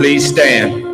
Please stand.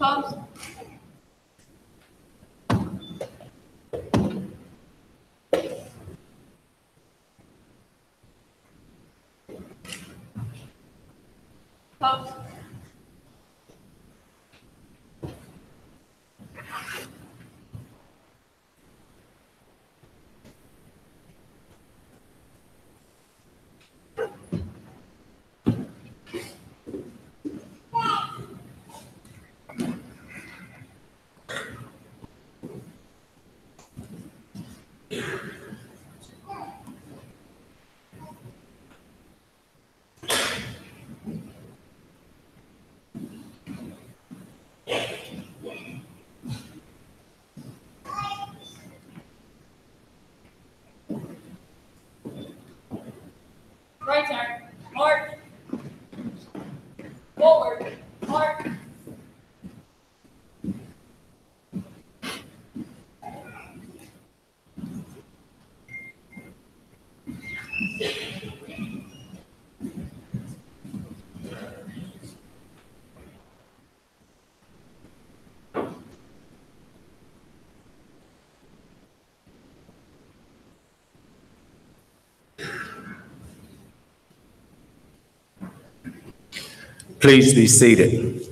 Pause. Pause. Right turn. March. Forward. March. Please be seated.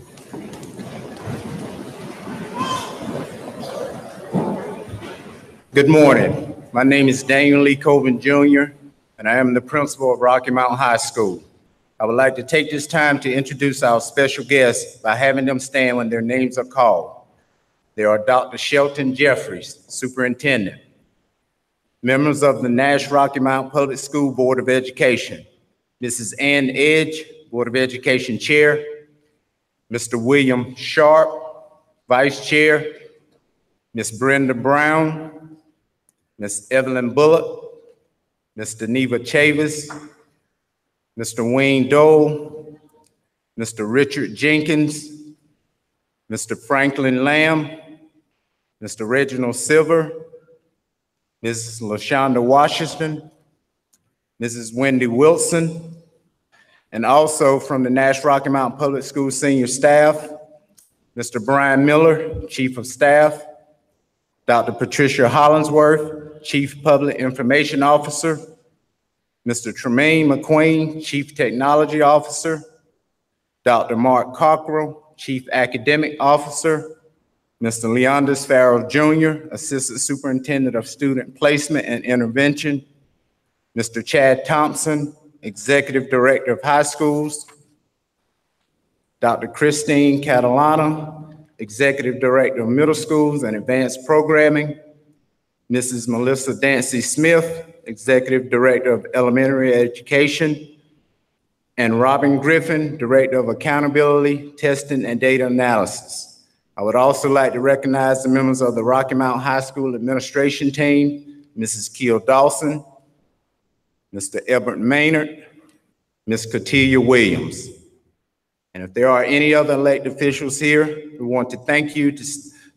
Good morning. My name is Daniel Lee Coven Jr., and I am the principal of Rocky Mountain High School. I would like to take this time to introduce our special guests by having them stand when their names are called. They are Dr. Shelton Jeffries, Superintendent, members of the Nash-Rocky Mountain Public School Board of Education, Mrs. Ann Edge, Board of Education Chair, Mr. William Sharp, Vice Chair, Ms. Brenda Brown, Ms. Evelyn Bullock, Mr. Neva Chavis, Mr. Wayne Dole, Mr. Richard Jenkins, Mr. Franklin Lamb, Mr. Reginald Silver, Ms. LaShonda Washington, Mrs. Wendy Wilson, and also from the Nash-Rocky Mountain Public Schools senior staff, Mr. Brian Miller, Chief of Staff, Dr. Patricia Hollingsworth, Chief Public Information Officer, Mr. Tremaine McQueen, Chief Technology Officer, Dr. Mark Cockrell, Chief Academic Officer, Mr. Leondis Farrell Jr., Assistant Superintendent of Student Placement and Intervention, Mr. Chad Thompson, Executive Director of High Schools, Dr. Christine Catalana, Executive Director of Middle Schools and Advanced Programming, Mrs. Melissa Dancy Smith, Executive Director of Elementary Education, and Robin Griffin, Director of Accountability, Testing, and Data Analysis. I would also like to recognize the members of the Rocky Mountain High School administration team, Mrs. Keel Dawson, Mr. Ebert Maynard, Ms. Katia Williams. And if there are any other elected officials here, we want to thank you, to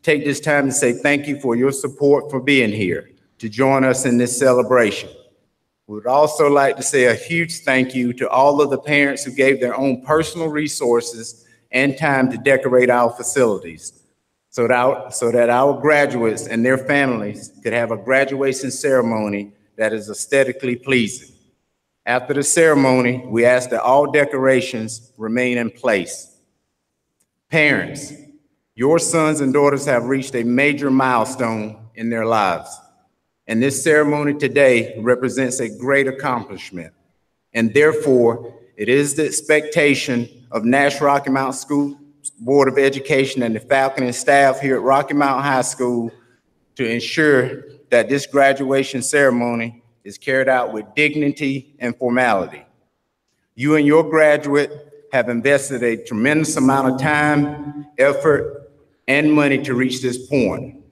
take this time to say thank you for your support for being here, to join us in this celebration. We would also like to say a huge thank you to all of the parents who gave their own personal resources and time to decorate our facilities so that our graduates and their families could have a graduation ceremony that is aesthetically pleasing. After the ceremony, we ask that all decorations remain in place. Parents, your sons and daughters have reached a major milestone in their lives, and this ceremony today represents a great accomplishment. And therefore, it is the expectation of Nash-Rocky Mountain School Board of Education and the faculty and staff here at Rocky Mountain High School to ensure that this graduation ceremony is carried out with dignity and formality. You and your graduate have invested a tremendous amount of time, effort, and money to reach this point.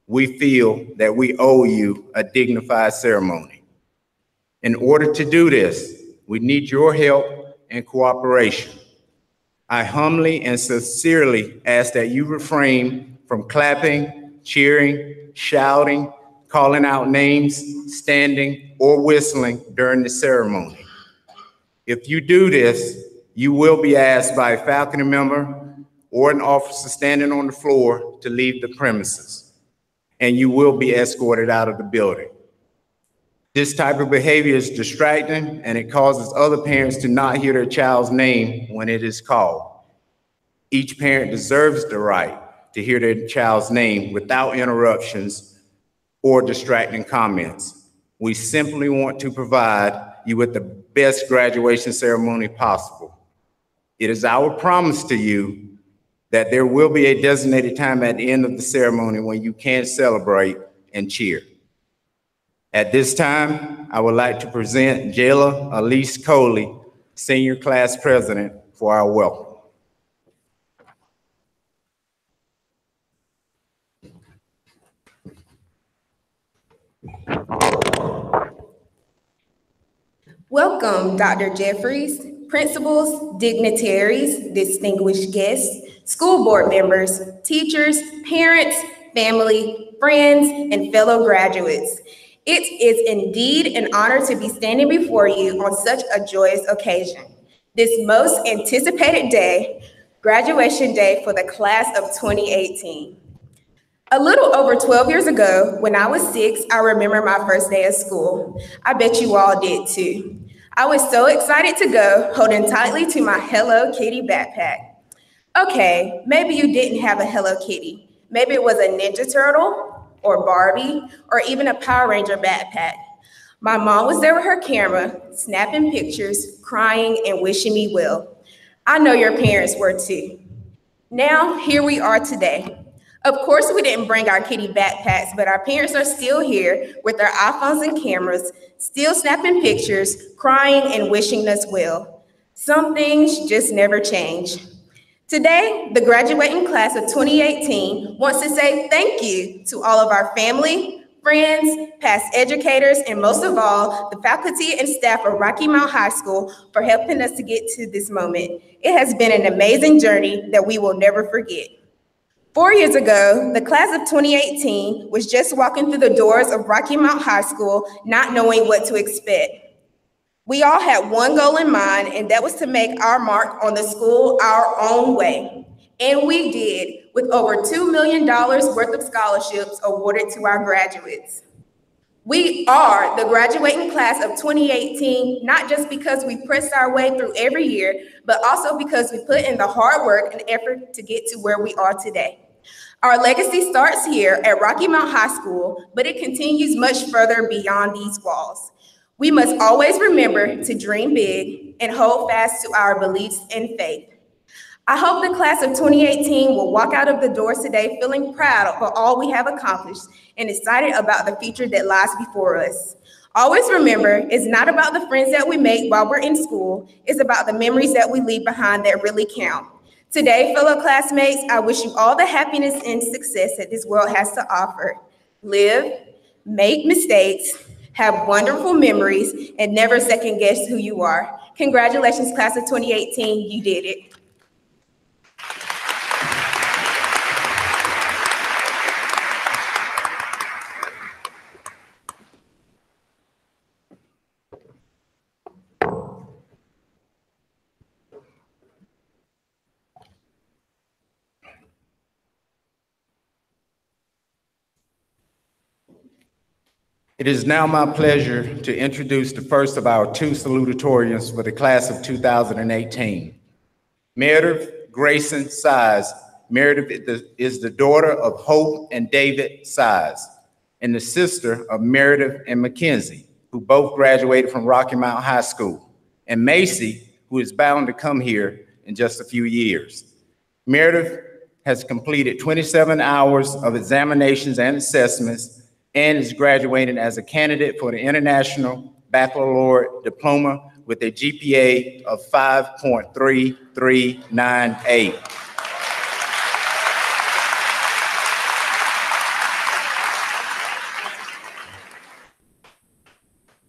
We feel that we owe you a dignified ceremony. In order to do this, we need your help and cooperation. I humbly and sincerely ask that you refrain from clapping, cheering, shouting, calling out names, standing, or whistling during the ceremony. If you do this, you will be asked by a faculty member or an officer standing on the floor to leave the premises, and you will be escorted out of the building. This type of behavior is distracting, and it causes other parents to not hear their child's name when it is called. Each parent deserves the right to hear their child's name without interruptions or distracting comments. We simply want to provide you with the best graduation ceremony possible. It is our promise to you that there will be a designated time at the end of the ceremony when you can celebrate and cheer. At this time, I would like to present Jayla Elise Coley, Senior Class President, for our welcome. Welcome, Dr. Jeffries, principals, dignitaries, distinguished guests, school board members, teachers, parents, family, friends, and fellow graduates. It is indeed an honor to be standing before you on such a joyous occasion. This most anticipated day, graduation day for the class of 2018. A little over 12 years ago, when I was 6, I remember my first day of school. I bet you all did too. I was so excited to go, holding tightly to my Hello Kitty backpack. Okay, maybe you didn't have a Hello Kitty. Maybe it was a Ninja Turtle, or Barbie, or even a Power Ranger backpack. My mom was there with her camera, snapping pictures, crying, and wishing me well. I know your parents were too. Now, here we are today. Of course, we didn't bring our kitty backpacks, but our parents are still here with their iPhones and cameras, still snapping pictures, crying, and wishing us well. Some things just never change. Today, the graduating class of 2018 wants to say thank you to all of our family, friends, past educators, and most of all, the faculty and staff of Rocky Mount High School for helping us to get to this moment. It has been an amazing journey that we will never forget. 4 years ago, the class of 2018 was just walking through the doors of Rocky Mount High School, not knowing what to expect. We all had one goal in mind, and that was to make our mark on the school our own way. And we did, with over $2 million worth of scholarships awarded to our graduates. We are the graduating class of 2018, not just because we pressed our way through every year, but also because we put in the hard work and effort to get to where we are today. Our legacy starts here at Rocky Mount High School, but it continues much further beyond these walls. We must always remember to dream big and hold fast to our beliefs and faith. I hope the class of 2018 will walk out of the doors today feeling proud of all we have accomplished and excited about the future that lies before us. Always remember, it's not about the friends that we make while we're in school, it's about the memories that we leave behind that really count. Today, fellow classmates, I wish you all the happiness and success that this world has to offer. Live, make mistakes, have wonderful memories, and never second guess who you are. Congratulations, class of 2018, you did it. It is now my pleasure to introduce the first of our two salutatorians for the class of 2018. Meredith Grayson Size. Meredith is the daughter of Hope and David Size, and the sister of Meredith and Mackenzie, who both graduated from Rocky Mount High School, and Macy, who is bound to come here in just a few years. Meredith has completed 27 hours of examinations and assessments and is graduating as a candidate for the International Baccalaureate Diploma with a GPA of 5.3398.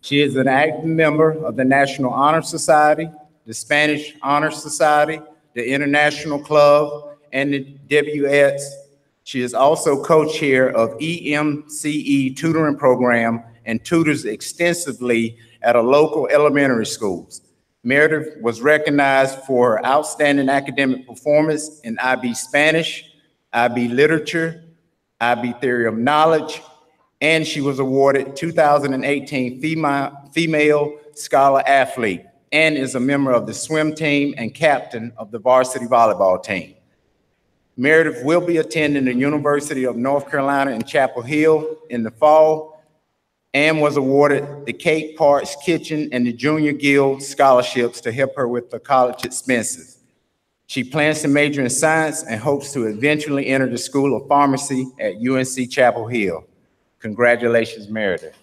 She is an active member of the National Honor Society, the Spanish Honor Society, the International Club, and the WS. She is also co-chair of EMCE tutoring program and tutors extensively at a local elementary schools. Meredith was recognized for her outstanding academic performance in IB Spanish, IB Literature, IB Theory of Knowledge, and she was awarded 2018 Female Scholar Athlete and is a member of the swim team and captain of the varsity volleyball team. Meredith will be attending the University of North Carolina in Chapel Hill in the fall and was awarded the Kate Parks Kitchen and the Junior Guild scholarships to help her with the college expenses. She plans to major in science and hopes to eventually enter the School of Pharmacy at UNC Chapel Hill. Congratulations, Meredith.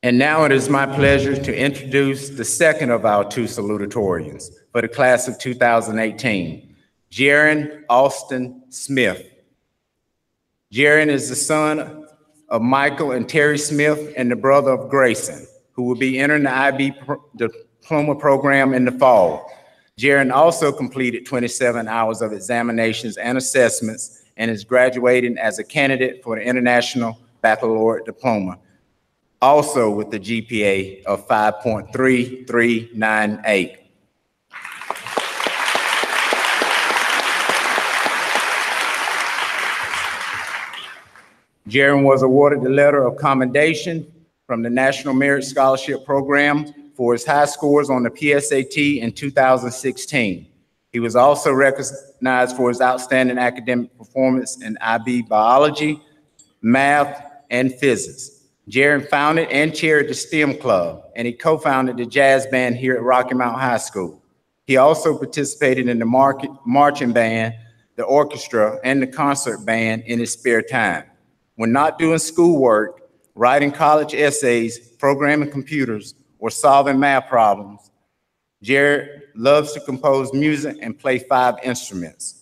And now it is my pleasure to introduce the second of our two salutatorians for the class of 2018, Jaron Austin Smith. Jaron is the son of Michael and Terry Smith and the brother of Grayson, who will be entering the IB Diploma program in the fall. Jaron also completed 27 hours of examinations and assessments and is graduating as a candidate for the International Baccalaureate Diploma, also with the GPA of 5.3398. Jaron was awarded the letter of commendation from the National Merit Scholarship Program for his high scores on the PSAT in 2016. He was also recognized for his outstanding academic performance in IB Biology, Math, and Physics. Jaron founded and chaired the STEM Club, and he co-founded the jazz band here at Rocky Mount High School. He also participated in the marching band, the orchestra, and the concert band in his spare time. When not doing schoolwork, writing college essays, programming computers, or solving math problems, Jaron loves to compose music and play 5 instruments.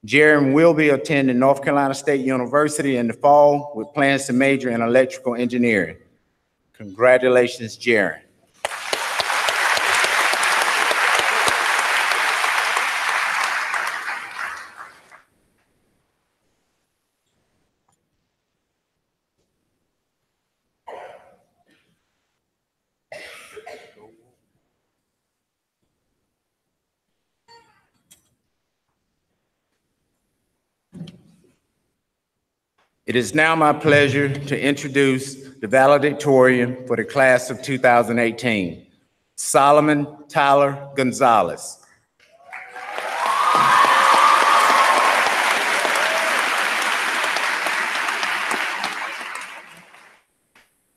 Jaron will be attending North Carolina State University in the fall with plans to major in electrical engineering. Congratulations, Jaron. It is now my pleasure to introduce the valedictorian for the class of 2018, Solomon Tyler Gonzalez.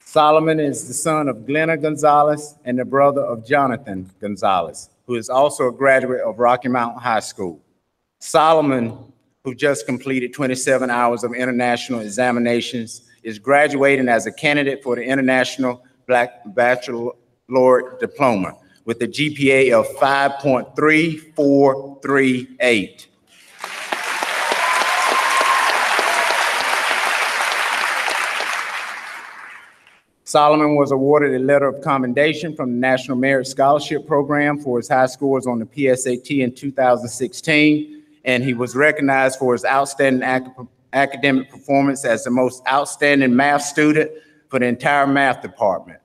Solomon is the son of Glenna Gonzalez and the brother of Jonathan Gonzalez, who is also a graduate of Rocky Mountain High School. Solomon, who just completed 27 hours of international examinations, is graduating as a candidate for the International Black Baccalaureate Diploma with a GPA of 5.3438. Solomon was awarded a letter of commendation from the National Merit Scholarship Program for his high scores on the PSAT in 2016, and he was recognized for his outstanding academic performance as the most outstanding math student for the entire math department.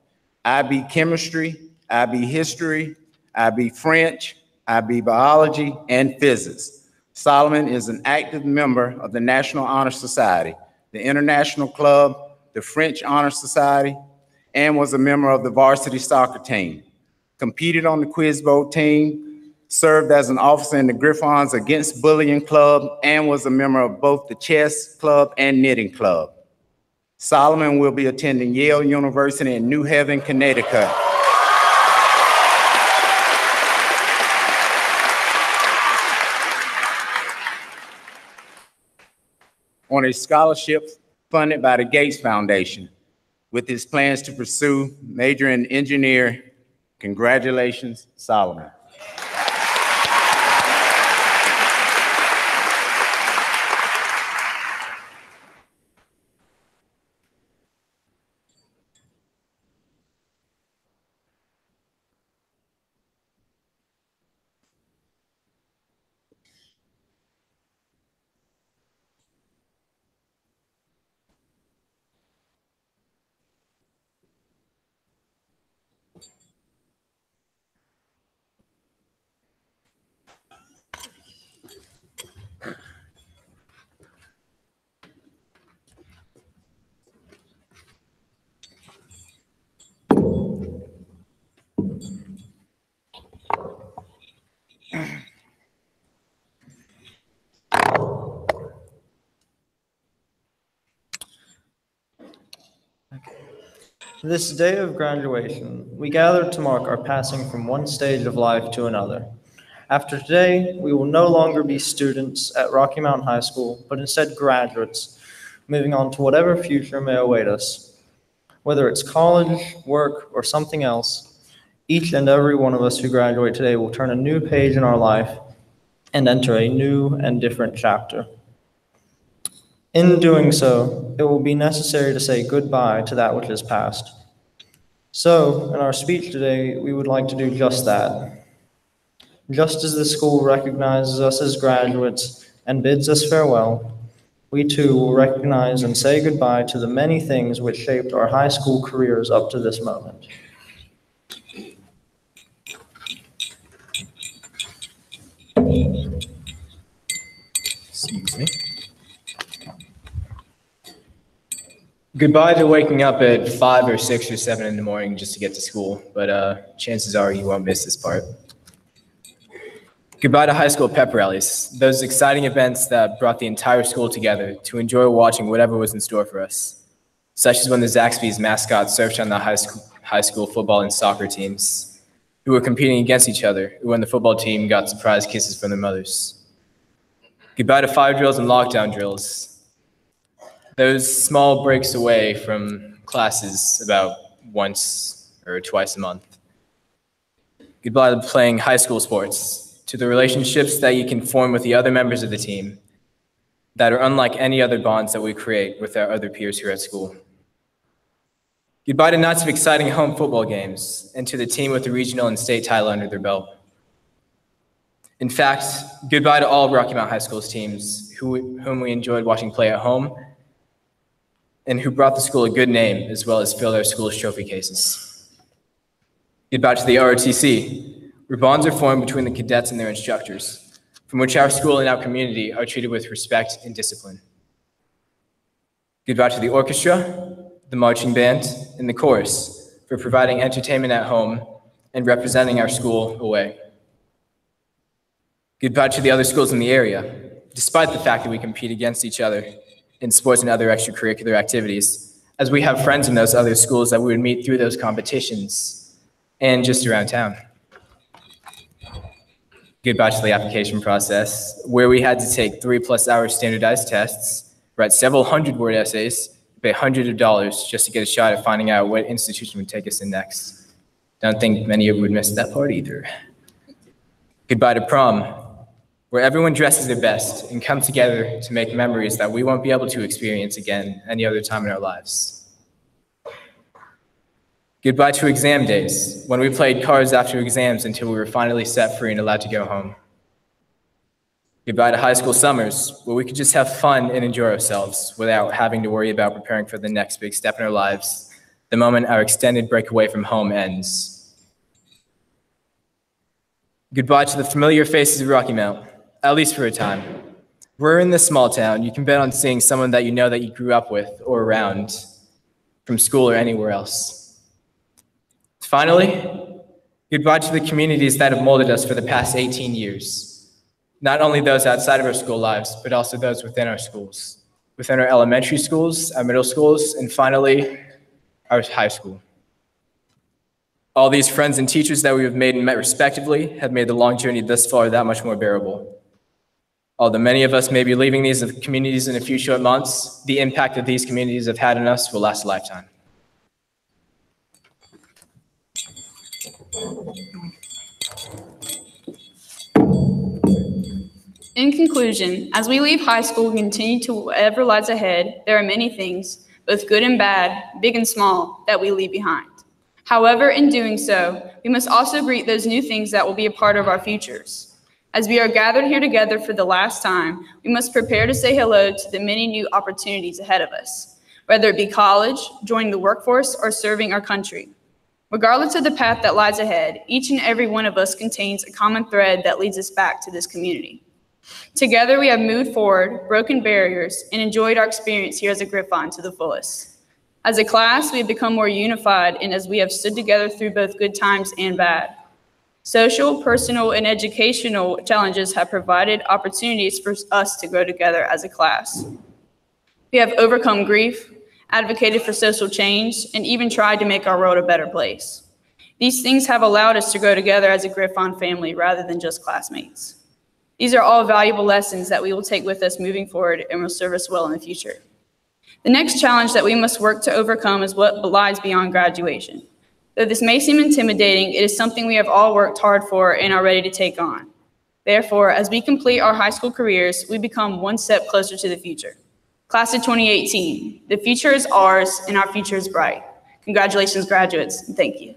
IB Chemistry, IB History, IB French, IB Biology, and Physics. Solomon is an active member of the National Honor Society, the International Club, the French Honor Society, and was a member of the varsity soccer team. Competed on the Quiz Bowl team, served as an officer in the Griffons Against Bullying Club, and was a member of both the chess club and knitting club. Solomon will be attending Yale University in New Haven, Connecticut. On a scholarship funded by the Gates Foundation, with his plans to pursue major in engineering. Congratulations, Solomon. This day of graduation, we gather to mark our passing from one stage of life to another. After today, we will no longer be students at Rocky Mountain High School, but instead graduates, moving on to whatever future may await us. Whether it's college, work, or something else, each and every one of us who graduate today will turn a new page in our life and enter a new and different chapter. In doing so, it will be necessary to say goodbye to that which is past. So, in our speech today, we would like to do just that. Just as the school recognizes us as graduates and bids us farewell, we too will recognize and say goodbye to the many things which shaped our high school careers up to this moment. Excuse me. Goodbye to waking up at 5 or 6 or 7 in the morning just to get to school, but chances are you won't miss this part. Goodbye to high school pep rallies, those exciting events that brought the entire school together to enjoy watching whatever was in store for us, such as when the Zaxby's mascot surfed on the high school football and soccer teams, who were competing against each other, when the football team got surprise kisses from their mothers. Goodbye to fire drills and lockdown drills, those small breaks away from classes about once or twice a month. Goodbye to playing high school sports, to the relationships that you can form with the other members of the team that are unlike any other bonds that we create with our other peers here at school. Goodbye to nights of exciting home football games and to the team with the regional and state title under their belt. In fact, goodbye to all of Rocky Mountain High School's teams whom we enjoyed watching play at home and who brought the school a good name as well as filled our school's trophy cases. Goodbye to the ROTC, where bonds are formed between the cadets and their instructors, from which our school and our community are treated with respect and discipline. Goodbye to the orchestra, the marching band, and the chorus for providing entertainment at home and representing our school away. Goodbye to the other schools in the area, despite the fact that we compete against each other in sports and other extracurricular activities, as we have friends in those other schools that we would meet through those competitions and just around town. Goodbye to the application process, where we had to take 3+ hour standardized tests, write several hundred-word essays, pay hundreds of dollars just to get a shot at finding out what institution would take us in next. Don't think many of you would miss that part either. Goodbye to prom, where everyone dresses their best and comes together to make memories that we won't be able to experience again any other time in our lives. Goodbye to exam days, when we played cards after exams until we were finally set free and allowed to go home. Goodbye to high school summers, where we could just have fun and enjoy ourselves without having to worry about preparing for the next big step in our lives, the moment our extended break away from home ends. Goodbye to the familiar faces of Rocky Mount, at least for a time. We're in this small town. You can bet on seeing someone that you know that you grew up with or around, from school or anywhere else. Finally, goodbye to the communities that have molded us for the past 18 years. Not only those outside of our school lives, but also those within our schools, within our elementary schools, our middle schools, and finally, our high school. All these friends and teachers that we have made and met respectively have made the long journey thus far that much more bearable. Although many of us may be leaving these communities in a few short months, the impact that these communities have had on us will last a lifetime. In conclusion, as we leave high school and continue to whatever lies ahead, there are many things, both good and bad, big and small, that we leave behind. However, in doing so, we must also greet those new things that will be a part of our futures. As we are gathered here together for the last time, we must prepare to say hello to the many new opportunities ahead of us, whether it be college, joining the workforce, or serving our country. Regardless of the path that lies ahead, each and every one of us contains a common thread that leads us back to this community. Together, we have moved forward, broken barriers, and enjoyed our experience here as a Griffon to the fullest. As a class, we have become more unified, and as we have stood together through both good times and bad. Social, personal, and educational challenges have provided opportunities for us to grow together as a class. We have overcome grief, advocated for social change, and even tried to make our world a better place. These things have allowed us to grow together as a Griffon family rather than just classmates. These are all valuable lessons that we will take with us moving forward and will serve us well in the future. The next challenge that we must work to overcome is what lies beyond graduation. Though this may seem intimidating, it is something we have all worked hard for and are ready to take on. Therefore, as we complete our high school careers, we become one step closer to the future. Class of 2018, the future is ours and our future is bright. Congratulations, graduates, and thank you.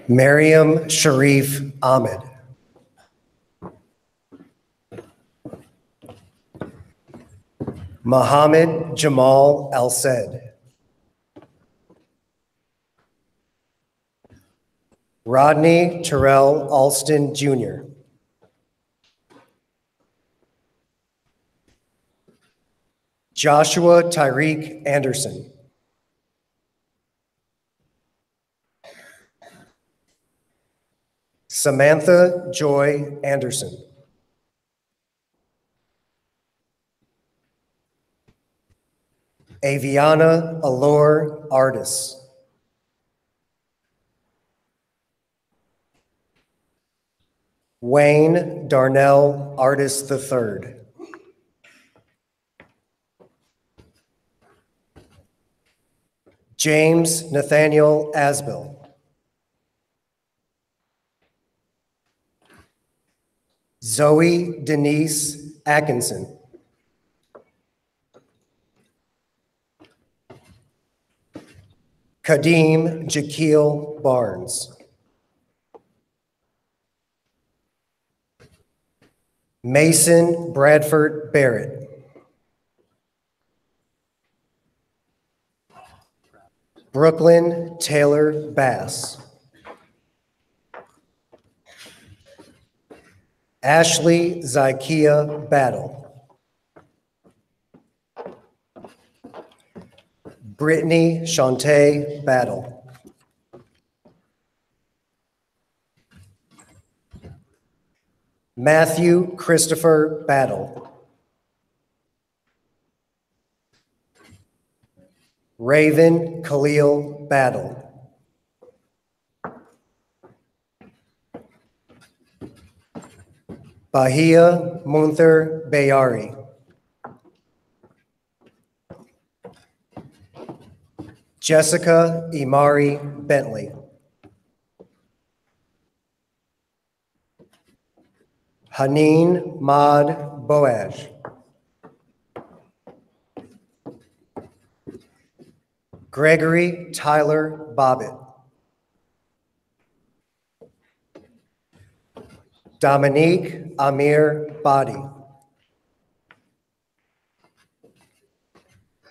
Mariam Sharif Ahmed. Mohammed Jamal Al-Said. Rodney Terrell Alston Jr. Joshua Tyreek Anderson. Samantha Joy Anderson. Aviana Allure Artis. Wayne Darnell Artis III. James Nathaniel Asbill. Zoe Denise Atkinson. Kadeem Jaquil Barnes. Mason Bradford Barrett. Brooklyn Taylor Bass. Ashley Zykia Battle. Brittany Shantae Battle. Matthew Christopher Battle. Raven Khalil Battle. Bahia Munther Bayari. Jessica Imari Bentley. Haneen Maud Boaj. Gregory Tyler Bobbitt. Dominique Amir Badi.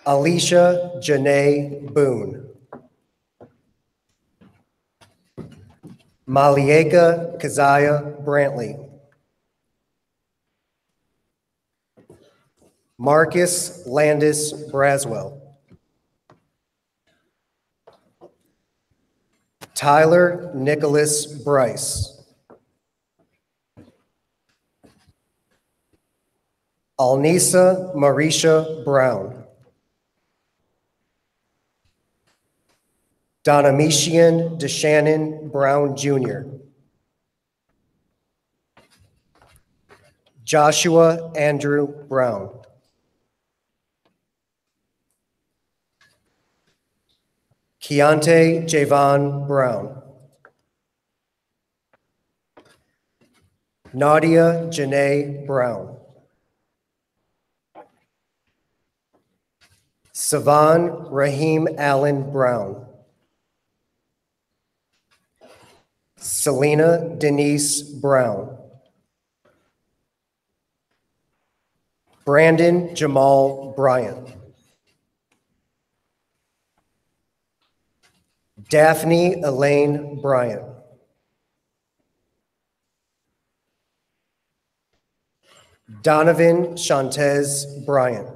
Alicia Janae Boone. Malieka Kazaya Brantley. Marcus Landis Braswell. Tyler Nicholas Bryce. Alnisa Marisha Brown. Donamishian DeShannon Brown Jr. Joshua Andrew Brown. Keontae Javon Brown. Nadia Janae Brown. Savan Raheem Allen Brown. Selena Denise Brown. Brandon Jamal Bryant. Daphne Elaine Bryant. Donovan Shantez Bryant.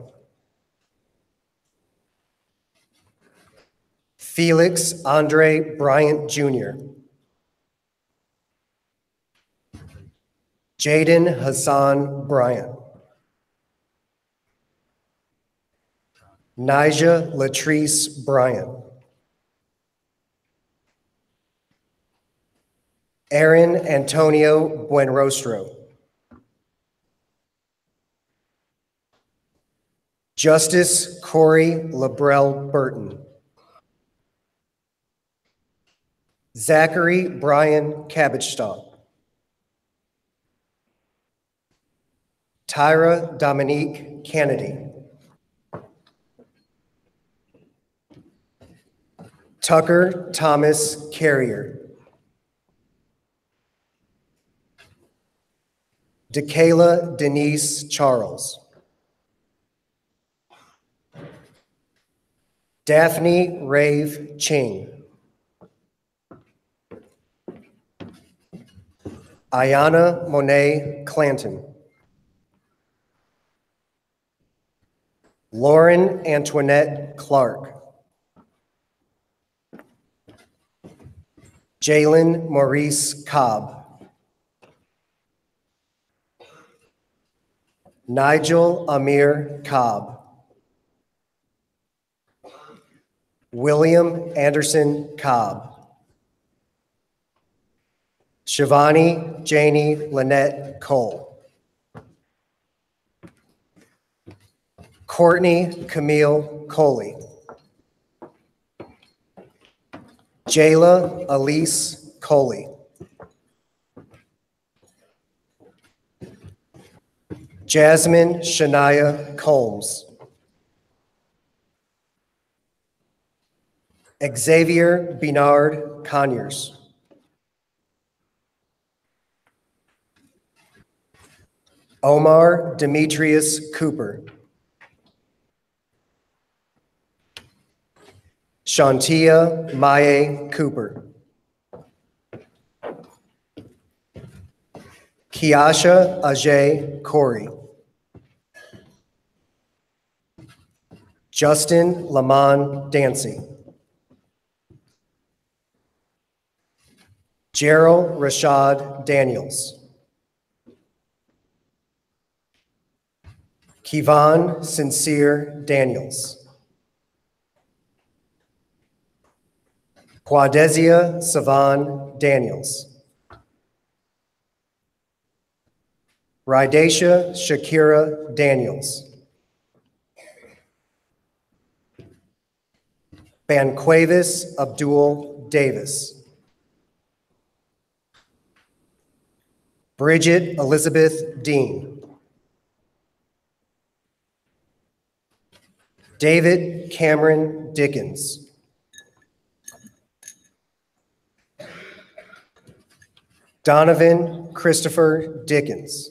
Felix Andre Bryant Jr. Jaden Hassan Bryant. Nija Latrice Bryant. Aaron Antonio Buenrostro. Justice Corey Labrell Burton. Zachary Brian Cabbage-Stalk. Tyra Dominique Kennedy. Tucker Thomas Carrier. DeKayla Denise Charles. Daphne Rave Ching. Ayana Monet Clanton. Lauren Antoinette Clark. Jalen Maurice Cobb. Nigel Amir Cobb. William Anderson Cobb. Shivani Janie Lynette Cole. Courtney Camille Coley. Jayla Elise Coley. Jasmine Shania Combs. Xavier Bernard Conyers. Omar Demetrius Cooper. Shantia Maye Cooper. Kiasha Ajay Corey. Justin Lamont Dancy. Gerald Rashad Daniels. Kevon Sincere Daniels. Quadesia Savan Daniels. Rydasha Shakira Daniels. Banquavis Abdul Davis. Bridget Elizabeth Dean. David Cameron Dickens. Donovan Christopher Dickens.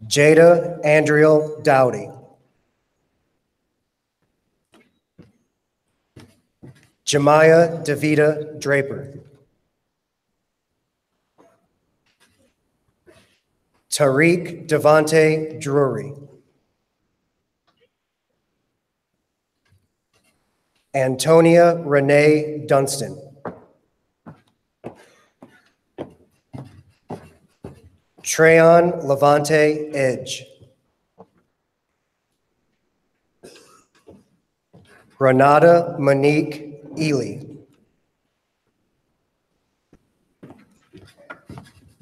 Jada Andriel Dowdy. Jemiah Davida Draper. Tariq Devontae Drury. Antonia Renee Dunstan. Treyon Levante Edge. Renata Monique Ely.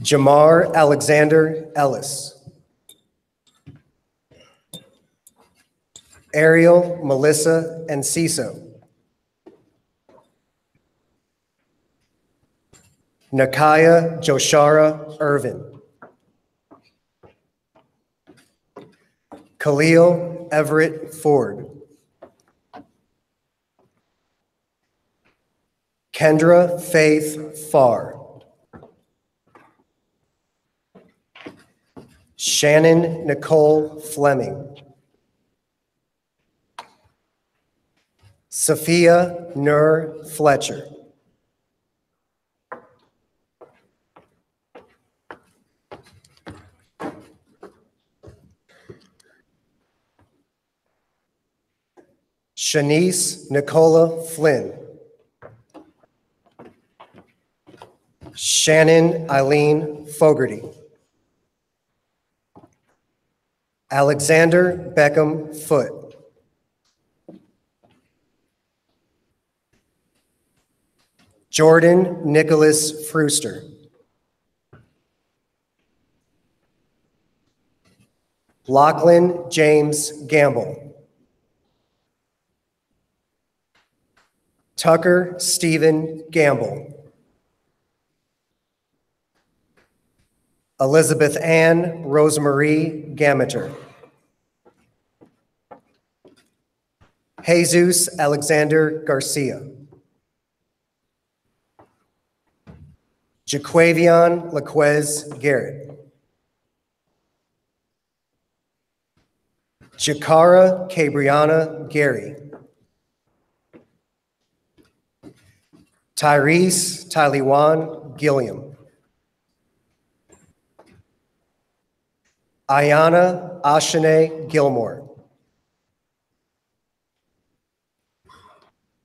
Jamar Alexander Ellis. Ariel Melissa Enciso. Nakaya Joshara Irvin. Khalil Everett Ford. Kendra Faith Farr. Shannon Nicole Fleming. Sophia Nur Fletcher. Shanice Nicola Flynn. Shannon Eileen Fogarty. Alexander Beckham Foote. Jordan Nicholas Frewster. Lachlan James Gamble. Tucker Stephen Gamble. Elizabeth Ann Rosemarie Gameter. Jesus Alexander Garcia. Jaquavion Laquez Garrett. Jakara Cabriana Gary. Tyrese Tylewan Gilliam. Ayana Ashane Gilmore.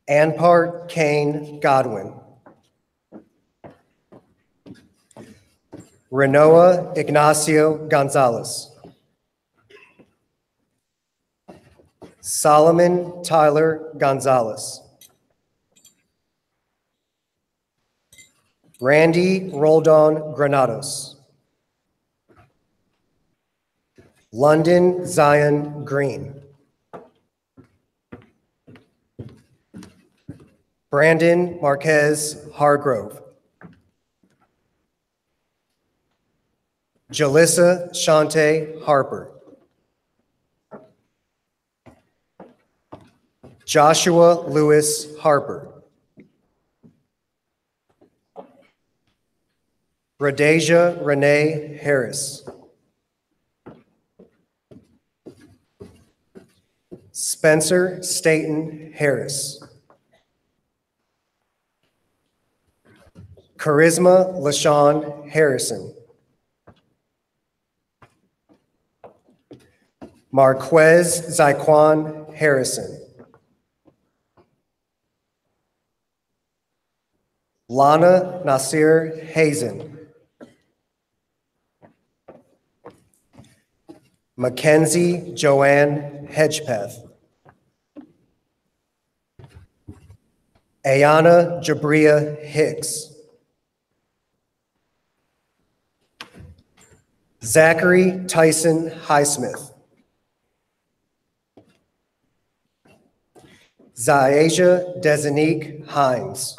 Anpart Kane Godwin. Renoa Ignacio Gonzalez. Solomon Tyler Gonzalez. Randy Roldon Granados. London Zion Green. Brandon Marquez Hargrove. Jalissa Shante Harper. Joshua Lewis Harper. Radeja Renee Harris. Spencer Staten Harris. Charisma LaShawn Harrison. Marquez Zyquan Harrison. Lana Nasir Hazen. Mackenzie Joanne Hedgepeth. Ayana Jabria Hicks. Zachary Tyson Highsmith. Zayaja Desanique Hines.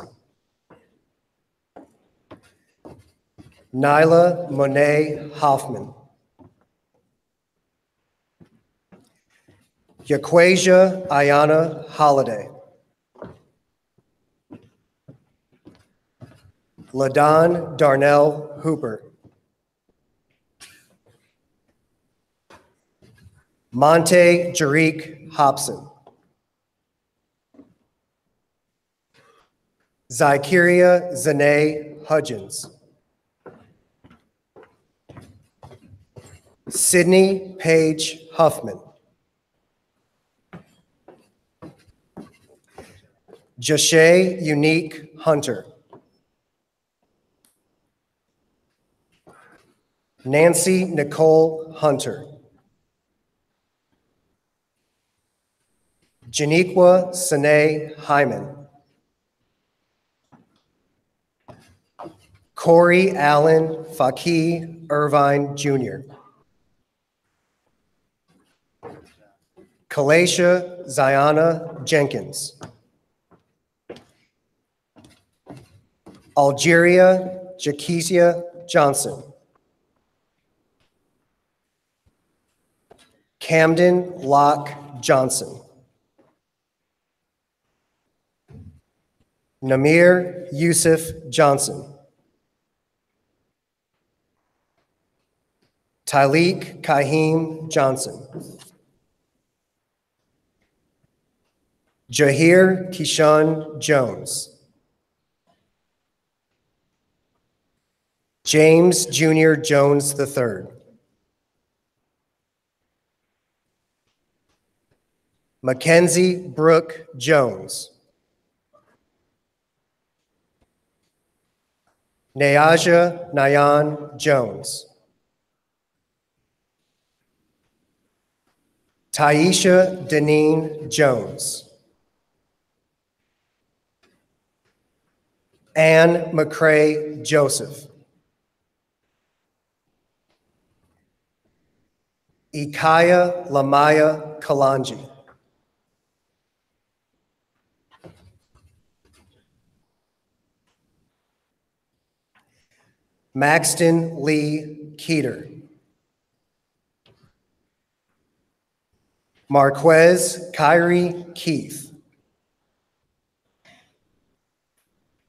Nyla Monet Hoffman. Yaquasia Ayana Holiday. LaDon Darnell Hooper. Monte Jarique Hobson. Zykeria Zane Hudgens. Sydney Paige Huffman. Jashay Unique Hunter. Nancy Nicole Hunter. Janiqua Sine Hyman. Corey Allen Faki Irvine Jr. Kalacia Ziana Jenkins. Algeria Jakesia Johnson. Camden Locke Johnson. Namir Yusuf Johnson. Tyleek Kahim Johnson. Jahir Kishan Jones. James Jr. Jones III. Mackenzie Brooke Jones. Nayaja Nayan Jones. Taisha Deneen Jones. Anne McCrae Joseph. Ikaya Lamaya Kalanji. Maxton Lee Keeter. Marquez Kyrie Keith.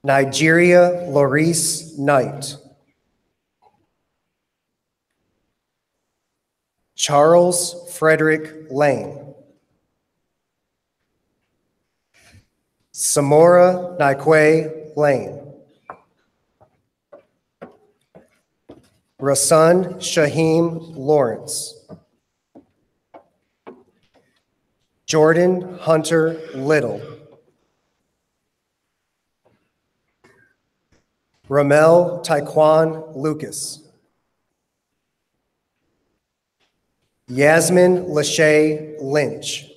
Nigeria Laurice Knight. Charles Frederick Lane. Samora Nikwe Lane. Rasun Shaheem Lawrence. Jordan Hunter Little. Ramel Taekwon Lucas. Yasmin Lachey Lynch.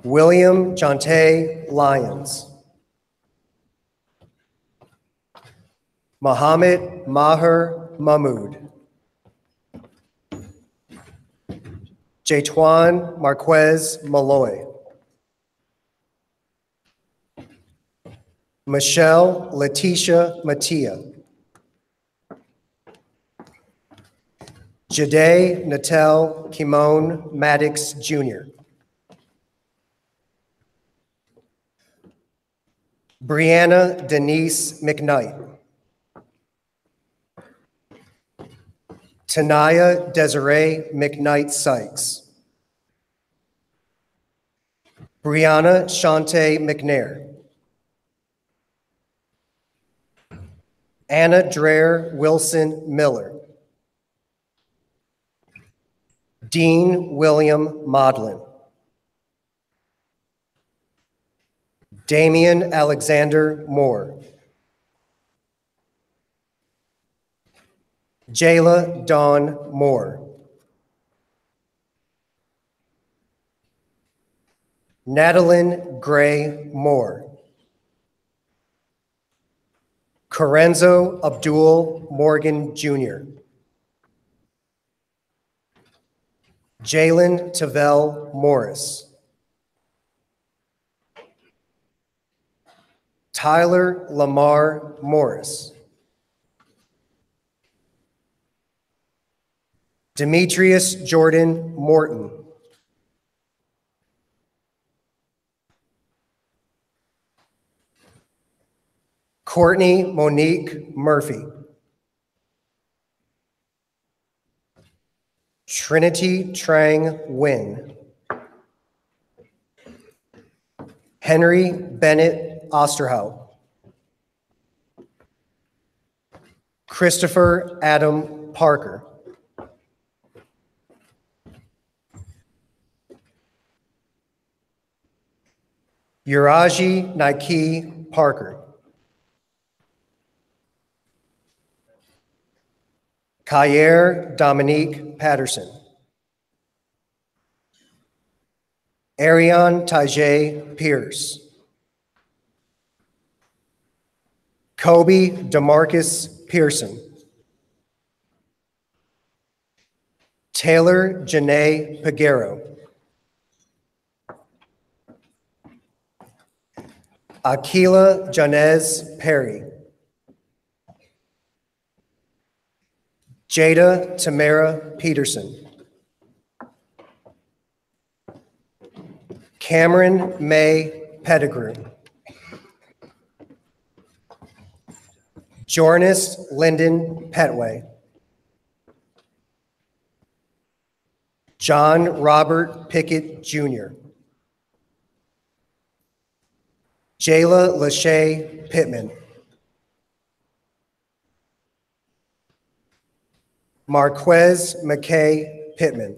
William Jonte Lyons. Mohammed Maher Mahmood. Jatwan Marquez Malloy. Michelle Letitia Mattia. Jade Natel Kimon Maddox Jr. Brianna Denise McKnight. Tanaya Desiree McKnight Sykes. Brianna Shante McNair. Anna Dreher Wilson Miller. Dean William Modlin. Damian Alexander Moore. Jayla Dawn Moore. Nadalyn Gray Moore. Corenzo Abdul Morgan Jr. Jalen Tavel Morris. Tyler Lamar Morris. Demetrius Jordan Morton. Courtney Monique Murphy. Trinity Trang Nguyen. Henry Bennett Osterhout. Christopher Adam Parker. Uraji Nike Parker. Kyer Dominique Patterson. Ariane Tajay Pierce. Kobe DeMarcus Pearson. Taylor Janae Peguero. Akila Janez Perry. Jada Tamara Peterson. Cameron May Pettigrew. Jornis Lyndon Petway. John Robert Pickett Jr. Jayla Lachey Pittman. Marquez McKay Pittman.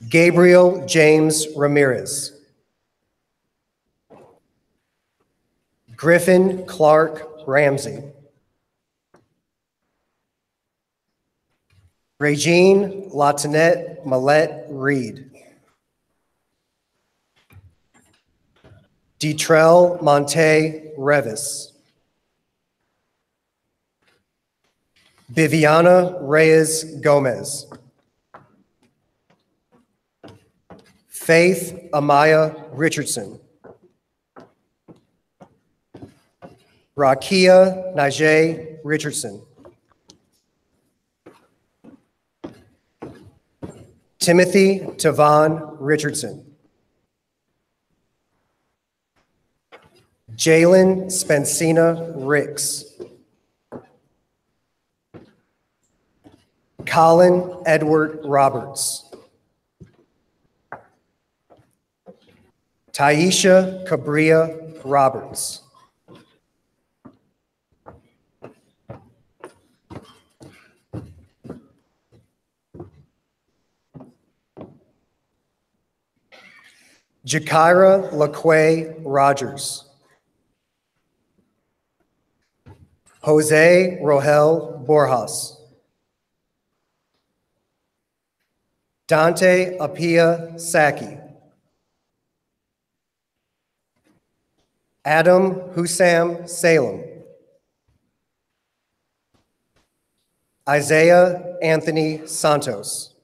Gabriel James Ramirez. Griffin Clark Ramsey. Regine Latinette Millette Reed. Detrell Monte Revis. Viviana Reyes Gomez. Faith Amaya Richardson. Rakia Najee Richardson. Timothy Tavon Richardson. Jalen Spencina Ricks. Colin Edward Roberts. Taisha Cabria Roberts. Jakira LaQuay Rogers. Jose Rohel Borjas. Dante Apia Saki. Adam Hussam Salem. Isaiah Anthony Santos.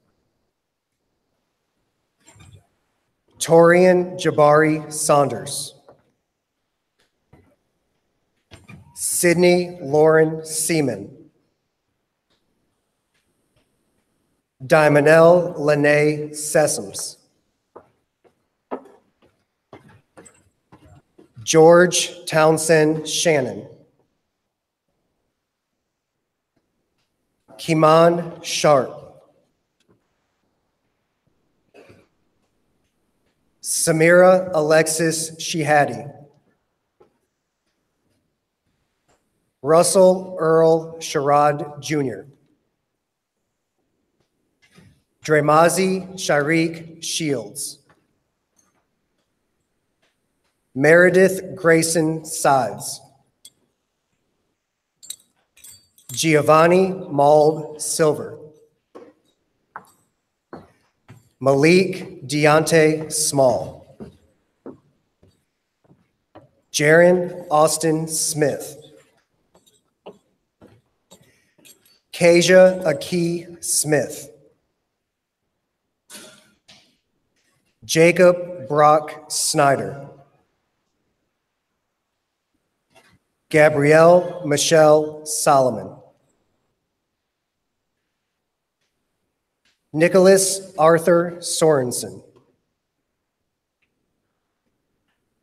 Torian Jabari Saunders. Sydney Lauren Seaman. Diamonel Lene Sessoms. George Townsend Shannon. Kiman Sharp. Samira Alexis Shihadi. Russell Earl Sherrod Jr. Dremazi Sharik Shields. Meredith Grayson Sides. Giovanni Mauld Silver. Malik Deontay Small. Jaron Austin Smith. Kasia Aki Smith. Jacob Brock Snyder. Gabrielle Michelle Solomon. Nicholas Arthur Sorensen.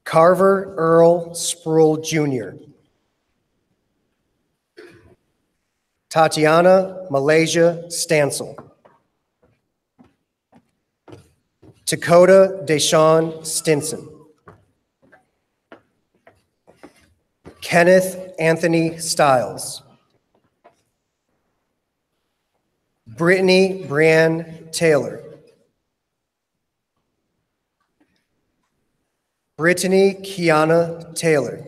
Carver Earl Sproul Jr. Tatiana Malaysia Stansel. Dakota Deshawn Stinson. Kenneth Anthony Stiles. Brittany Brianne Taylor. Brittany Kiana Taylor.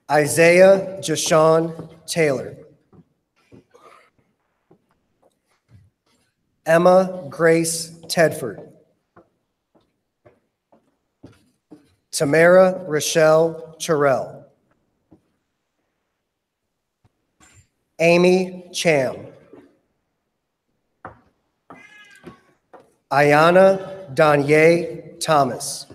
Isaiah Jashawn Taylor. Emma Grace Tedford. Tamara Rochelle Terrell. Amy Cham. Ayana Danye Thomas.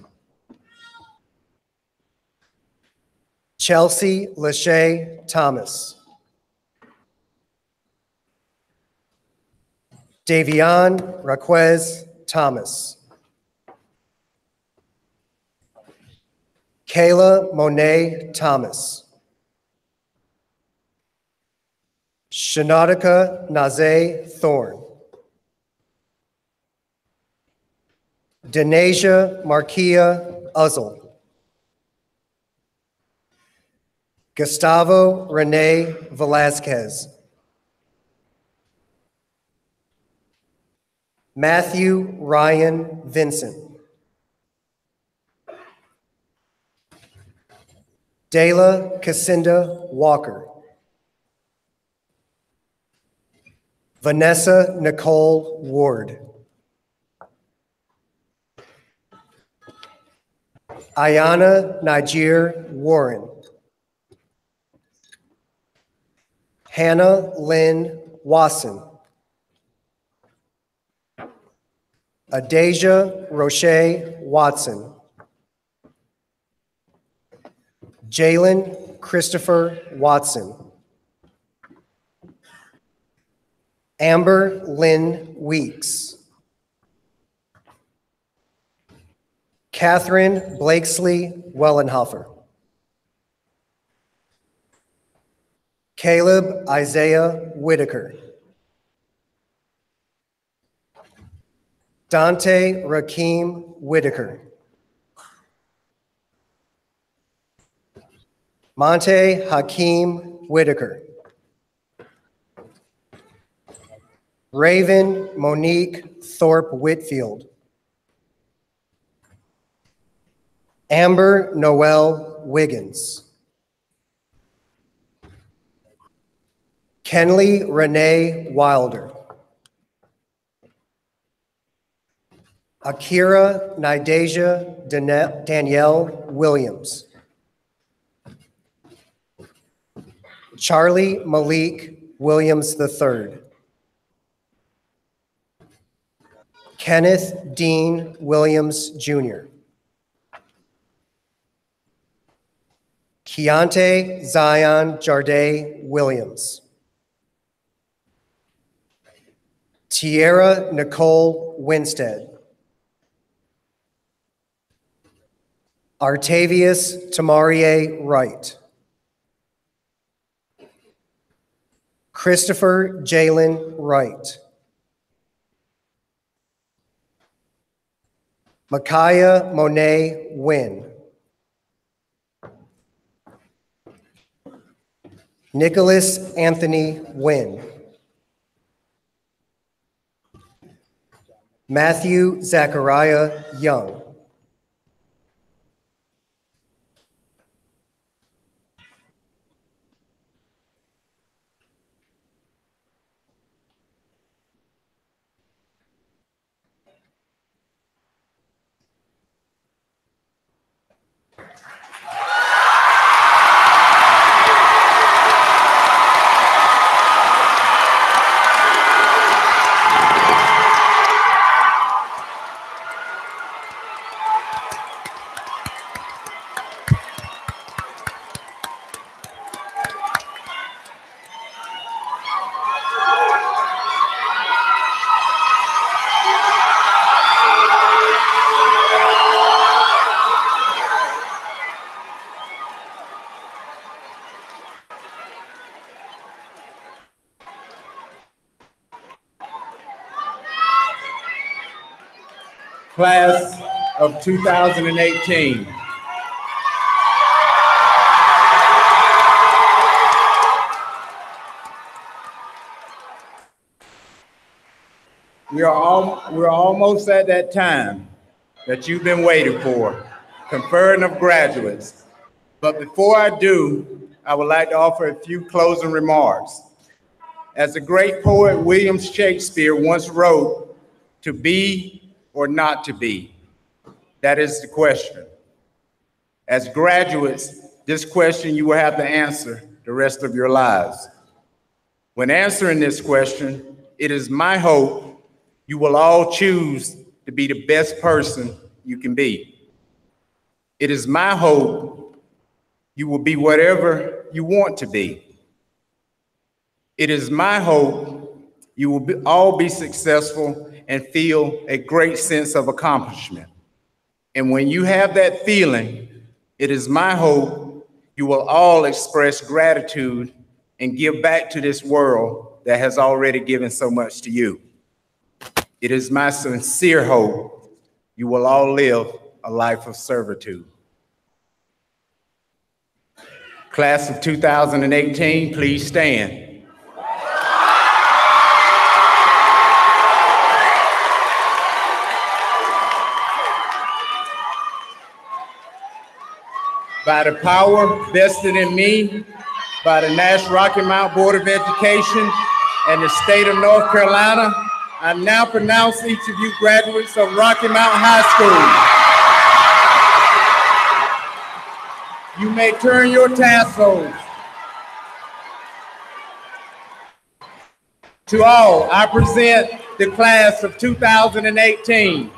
Chelsea Lachey Thomas. Davion Raquez Thomas. Kayla Monet Thomas. Shanatica Naze Thorne. Denasia Marquia Uzzle. Gustavo Rene Velasquez. Matthew Ryan Vincent. Dayla Casinda Walker. Vanessa Nicole Ward. Ayana Niger Warren. Hannah Lynn Wasson. Adasia Roche Watson. Jalen Christopher Watson. Amber Lynn Weeks. Catherine Blakesley Wellenhofer. Caleb Isaiah Whitaker. Dante Rakeem Whitaker. Monte Hakeem Whitaker. Raven Monique Thorpe Whitfield. Amber Noel Wiggins. Kenley Renee Wilder. Akira Nidasia Danielle Williams. Charlie Malik Williams III. Kenneth Dean Williams Jr. Keontae Zion Jarday Williams. Tierra Nicole Winstead. Artavius Tamarie Wright. Christopher Jalen Wright. Micaiah Monet Wynn. Nicholas Anthony Wynn. Matthew Zachariah Young. Class of 2018. We're almost at that time that you've been waiting for, conferring of graduates. But before I do, I would like to offer a few closing remarks. As the great poet William Shakespeare once wrote, "To be or not to be? That is the question." As graduates, this question you will have to answer the rest of your lives. When answering this question, it is my hope you will all choose to be the best person you can be. It is my hope you will be whatever you want to be. It is my hope you will all be successful and feel a great sense of accomplishment. And when you have that feeling, it is my hope you will all express gratitude and give back to this world that has already given so much to you. It is my sincere hope you will all live a life of servitude. Class of 2018, please stand. By the power vested in me by the Nash-Rocky Board of Education and the state of North Carolina, I now pronounce each of you graduates of Rocky Mountain High School. You may turn your tassels. To all, I present the class of 2018.